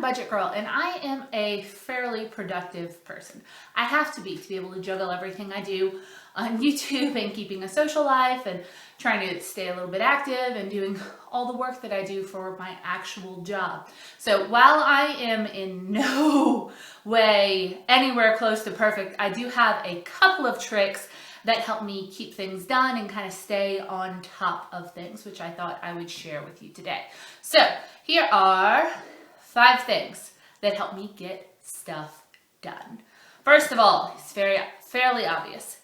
budget girl, and I am a fairly productive person. I have to be able to juggle everything I do on YouTube and keeping a social life and trying to stay a little bit active and doing all the work that I do for my actual job. So while I am in no way anywhere close to perfect, I do have a couple of tricks that help me keep things done and kind of stay on top of things, which I thought I would share with you today. So here are 5 things that help me get stuff done. First of all, it's fairly obvious.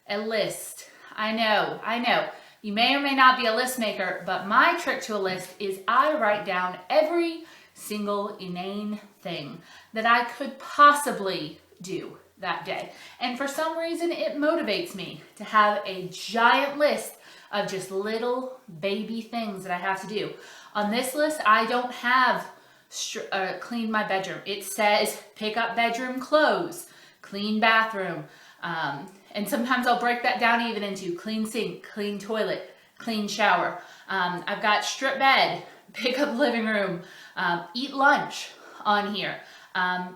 A list. I know. You may or may not be a list maker, but my trick to a list is I write down every single inane thing that I could possibly do that day. And for some reason, it motivates me to have a giant list of just little baby things that I have to do. On this list, I don't have clean my bedroom. It says pick up bedroom clothes, clean bathroom, and sometimes I'll break that down even into clean sink, clean toilet, clean shower. I've got strip bed, pick up living room, eat lunch on here.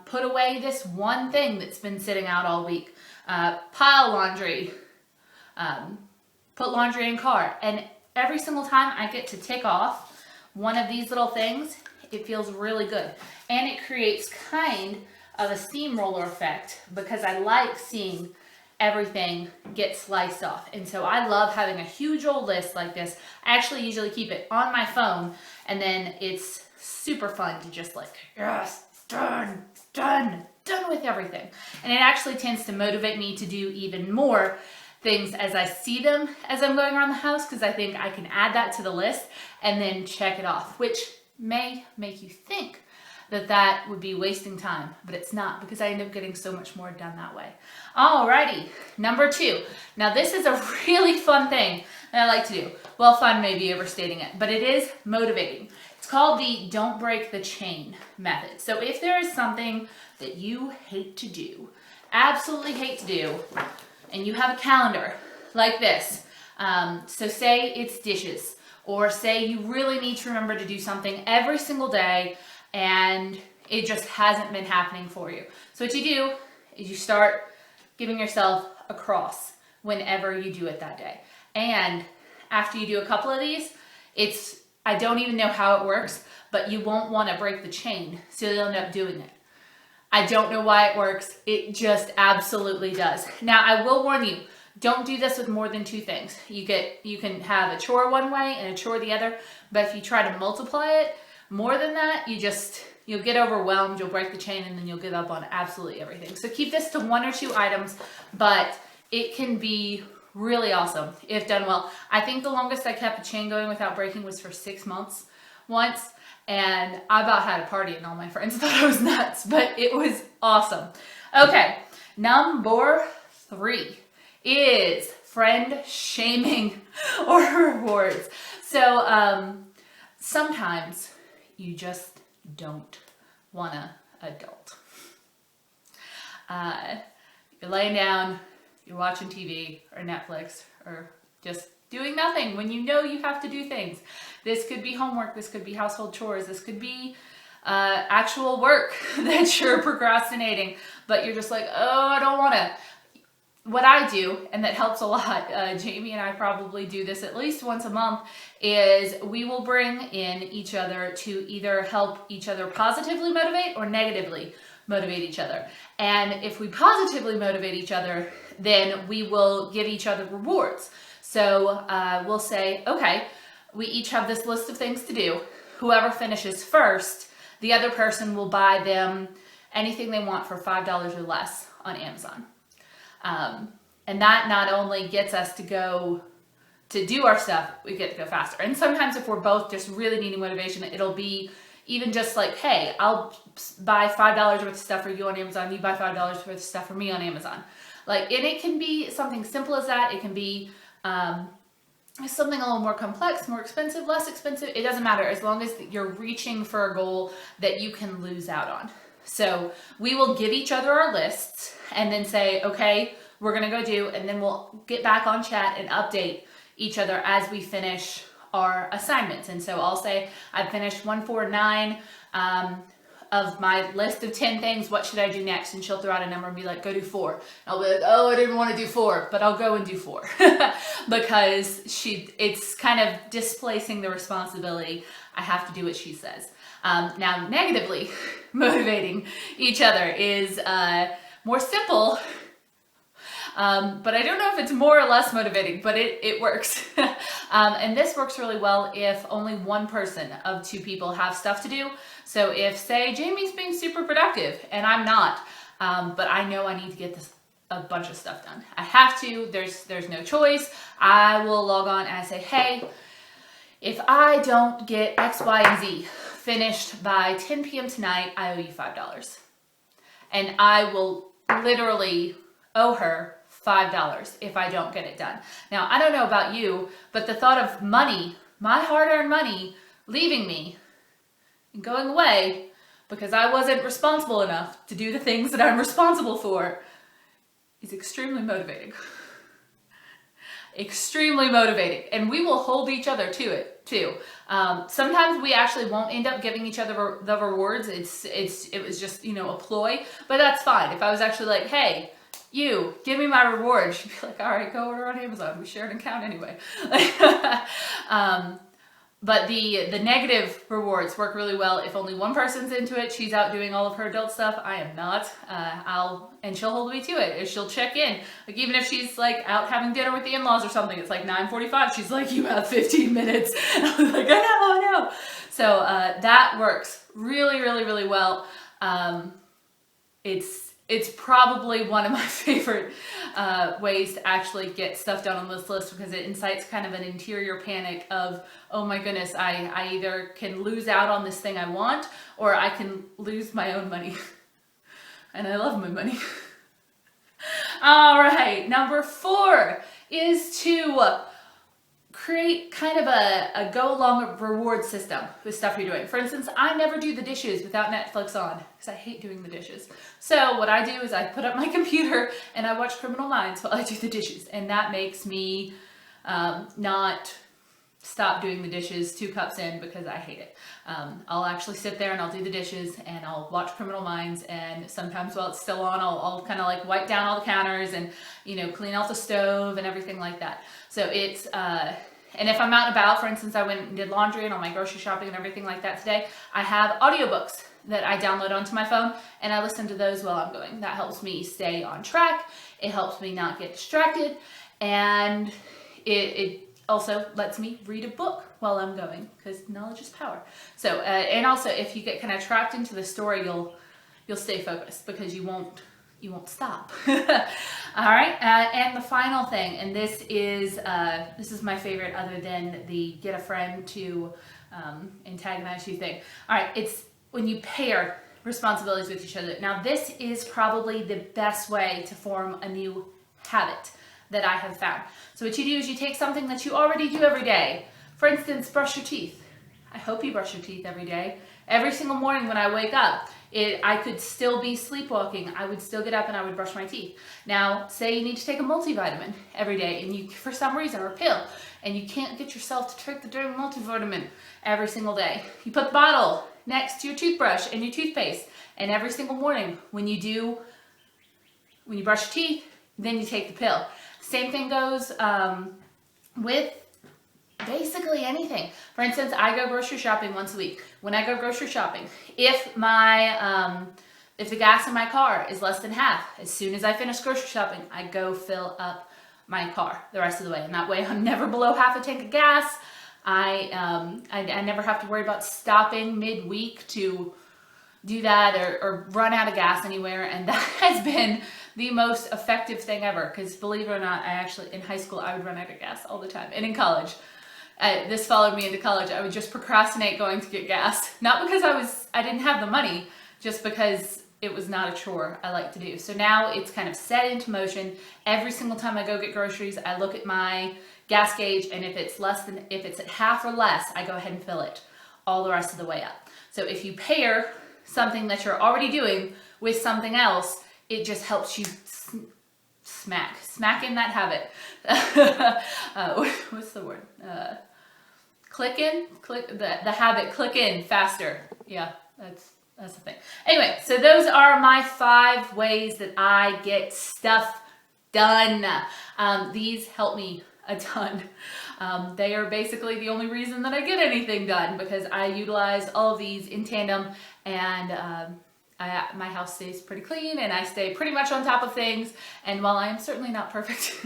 Put away this one thing that's been sitting out all week. Pile laundry, put laundry in car. And every single time I get to tick off one of these little things, it feels really good. And it creates kind of a steamroller effect because I like seeing everything get sliced off. And so I love having a huge old list like this. I actually usually keep it on my phone, and then it's super fun to just like, yes, done with everything. And it actually tends to motivate me to do even more things as I see them as I'm going around the house, because I think I can add that to the list and then check it off, which may make you think that would be wasting time, but it's not, because I end up getting so much more done that way. Alrighty, number 2. Now this is a really fun thing that I like to do. Well, fun may be overstating it, but it is motivating. It's called the don't break the chain method. So if there is something that you hate to do, absolutely hate to do, and you have a calendar like this, so say it's dishes, or say you really need to remember to do something every single day and it just hasn't been happening for you. So what you do is you start giving yourself a cross whenever you do it that day. And after you do a couple of these, I don't even know how it works, but you won't want to break the chain, so you'll end up doing it. I don't know why it works. It just absolutely does. Now, I will warn you, don't do this with more than 2 things. You can have a chore one way and a chore the other, but if you try to multiply it more than that, you'll get overwhelmed, you'll break the chain, and then you'll give up on absolutely everything. So keep this to 1 or 2 items, but it can be really awesome if done well. I think the longest I kept a chain going without breaking was for 6 months once, and I about had a party and all my friends thought I was nuts, but it was awesome. Okay, number 3 is friend shaming or rewards. So sometimes you just don't want to adult. You're laying down, you're watching TV or Netflix or just doing nothing when you know you have to do things. This could be homework, this could be household chores, this could be actual work that you're procrastinating, but you're just like, oh, I don't want to. What I do, and that helps a lot, Jamie and I probably do this at least once a month, is we will bring in each other to either help each other positively motivate or negatively motivate each other. And if we positively motivate each other, then we will give each other rewards. So we'll say, okay, we each have this list of things to do. Whoever finishes first, the other person will buy them anything they want for $5 or less on Amazon. And that not only gets us to go to do our stuff, we get to go faster. And sometimes if we're both just really needing motivation, it'll be even just like, hey, I'll buy $5 worth of stuff for you on Amazon, you buy $5 worth of stuff for me on Amazon. Like, and it can be something simple as that. It can be something a little more complex, more expensive, less expensive. It doesn't matter, as long as you're reaching for a goal that you can lose out on. So we will give each other our lists and then say, okay, we're going to go do, and then we'll get back on chat and update each other as we finish our assignments. And so I'll say, I've finished 149. of my list of 10 things, what should I do next? And she'll throw out a number and be like, go do 4. And I'll be like, oh, I didn't want to do 4, but I'll go and do 4 because it's kind of displacing the responsibility. I have to do what she says. Now, negatively motivating each other is more simple, but I don't know if it's more or less motivating, but it works. And this works really well if only one person of 2 people have stuff to do. So if, say, Jamie's being super productive and I'm not, but I know I need to get a bunch of stuff done. I have to, there's no choice. I will log on and I say, hey, if I don't get X, Y, and Z finished by 10 p.m. tonight, I owe you $5. And I will literally owe her $5 if I don't get it done. Now, I don't know about you, but the thought of money, my hard-earned money, leaving me and going away because I wasn't responsible enough to do the things that I'm responsible for is extremely motivating. Extremely motivating, and we will hold each other to it too. Sometimes we actually won't end up giving each other the rewards. It was just, a ploy, but that's fine. If I was actually like, hey, you give me my reward, she'd be like, all right, go order on Amazon. We share an account anyway. But the negative rewards work really well if only one person's into it. She's out doing all of her adult stuff. I am not. And she'll hold me to it. She'll check in. Like, even if she's like out having dinner with the in-laws or something, it's like 9:45. She's like, you have 15 minutes. And I'm like, I know. So that works really, really, really well. It's probably one of my favorite ways to actually get stuff done on this list because it incites kind of an interior panic of, oh my goodness, I either can lose out on this thing I want or I can lose my own money. And I love my money. All right, number 4 is to create kind of a go-along reward system with stuff you're doing. For instance, I never do the dishes without Netflix on because I hate doing the dishes. So what I do is I put up my computer and I watch Criminal Minds while I do the dishes. And that makes me not stop doing the dishes 2 cups in because I hate it. I'll actually sit there and I'll do the dishes and I'll watch Criminal Minds, and sometimes while it's still on, I'll kind of like wipe down all the counters and, clean out the stove and everything like that. So it's, and if I'm out and about, for instance, I went and did laundry and all my grocery shopping and everything like that today, I have audiobooks that I download onto my phone and I listen to those while I'm going. That helps me stay on track. It helps me not get distracted, and it also lets me read a book while I'm going because knowledge is power. So, and also if you get kind of trapped into the story, you'll stay focused because you won't stop. All right, and the final thing, and this is my favorite other than the get a friend to antagonize you thing. All right, it's when you pair responsibilities with each other. Now, this is probably the best way to form a new habit that I have found. So what you do is you take something that you already do every day. For instance, brush your teeth. I hope you brush your teeth every day. Every single morning when I wake up, I could still be sleepwalking. I would still get up and I would brush my teeth. Now, say you need to take a multivitamin every day and you, for some reason, or a pill, and you can't get yourself to take the damn multivitamin every single day. You put the bottle next to your toothbrush and your toothpaste, and every single morning when you brush your teeth, then you take the pill. Same thing goes with basically anything. For instance, I go grocery shopping once a week. When I go grocery shopping, if the gas in my car is less than half, as soon as I finish grocery shopping, I go fill up my car the rest of the way. And that way I'm never below half a tank of gas. I never have to worry about stopping midweek to do that or run out of gas anywhere. And that has been the most effective thing ever. Because believe it or not, in high school, I would run out of gas all the time. And in college, this followed me into college. I would just procrastinate going to get gas. Not because I didn't have the money, just because it was not a chore I like to do. So now it's kind of set into motion. Every single time I go get groceries, I look at my gas gauge, and if it's at half or less, I go ahead and fill it all the rest of the way up. So if you pair something that you're already doing with something else, it just helps you smack in that habit. What's the word? Click in the habit, click in faster. Yeah, That's the thing. Anyway, so those are my 5 ways that I get stuff done. These help me a ton. They are basically the only reason that I get anything done, because I utilize all of these in tandem, and my house stays pretty clean and I stay pretty much on top of things. And while I am certainly not perfect,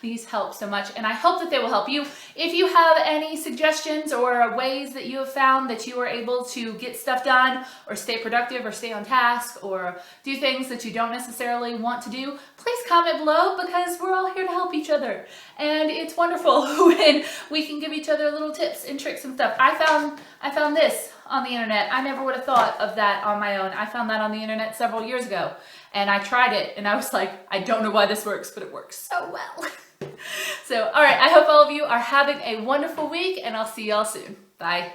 these help so much, and I hope that they will help you. If you have any suggestions or ways that you have found that you are able to get stuff done or stay productive or stay on task or do things that you don't necessarily want to do, please comment below, because we're all here to help each other. And it's wonderful when we can give each other little tips and tricks and stuff. I found this on the internet. I never would have thought of that on my own. I found that on the internet several years ago, and I tried it and I was like, I don't know why this works, but it works so well. So, all right, I hope all of you are having a wonderful week, and I'll see y'all soon. Bye.